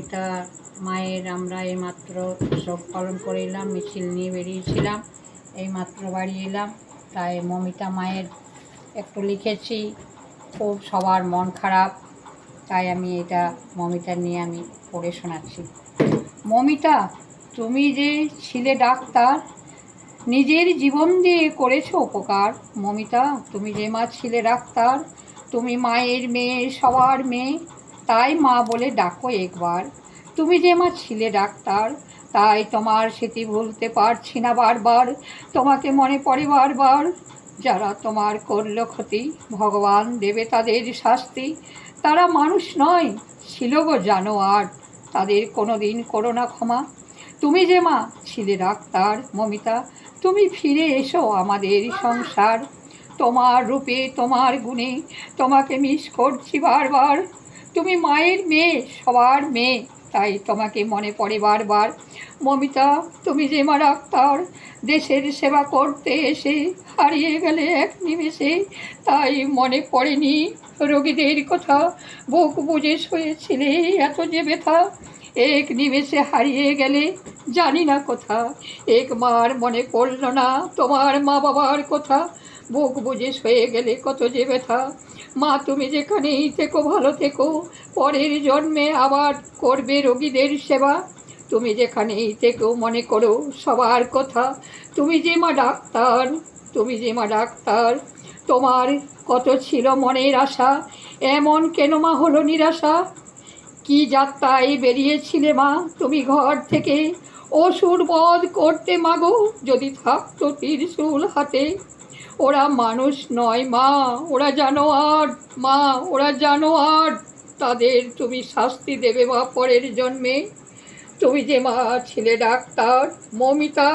মমিতা মায়ের আমরা এইমাত্র শোক পালন করে এলাম, মিছিল নিয়ে বেরিয়েছিলাম, এইমাত্র বাড়ি এলাম। তাই মমিতা মায়ের একটু লিখেছি, খুব সবার মন খারাপ, তাই আমি এটা মমিতা নিয়ে আমি পড়ে শোনাচ্ছি। মমিতা, তুমি যে ছিলে ডাক্তার, নিজের জীবন দিয়ে করেছো উপকার। মমিতা, তুমি যে মা ছিলে ডাক্তার, তুমি মায়ের মেয়ে, সবার মেয়ে, তাই মা বলে ডাকো একবার। তুমি যে মা ছিলে ডাক্তার, তাই তোমার স্মৃতি ভুলতে পারছি না বারবার, তোমাকে মনে পড়ে বারবার। যারা তোমার করলো ক্ষতি, ভগবান দেবে তাদের শাস্তি। তারা মানুষ নয়, ছিল গো জানোয়ার, তাদের কোনো দিন করো না ক্ষমা। তুমি যে মা ছিলে ডাক্তার মমিতা, তুমি ফিরে এসো আমাদের সংসার। তোমার রূপে, তোমার গুণে তোমাকে মিস করছি বারবার। তুমি মায়ের মেয়ে, সবার মেয়ে, তাই তোমাকে মনে পড়ে বারবার। মমিতা, তুমি যে মা ডাক্তার, দেশের সেবা করতে এসে হারিয়ে গেলে এক নিমেষে, তাই মনে পড়েনি রোগীদের কথা। বুক বুজে শুয়েছিলে এত যে ব্যথা, এক নিমেষে হারিয়ে গেলে জানি না কোথা। এক মার মনে পড়ল না তোমার মা বাবার কথা, বুক বুঝে শুয়ে গেলে কত যে ব্যথা। মা, তুমি যেখানেই থেকো ভালো থেকো, পরের জন্মে আবার করবে রোগীদের সেবা। তুমি যেখানেই থেকো মনে করো সবার কথা। তুমি যে মা ডাক্তার, তুমি যে মা ডাক্তার, তোমার কত ছিল মনের আশা, এমন কেন মা হলো নিরাশা। কি যাত্রায় বেরিয়েছিলে মা তুমি ঘর থেকে, অসুর বধ করতে মাগো, যদি থাকতো ত্রিশূল হাতে। ওরা মানুষ নয় মা, ওরা জানোয়ার মা, ওরা জানোয়ার, তাদের তুমি শাস্তি দেবে মা পরের জন্মে। তুমি যে মা ছিলে ডাক্তার মমিতা,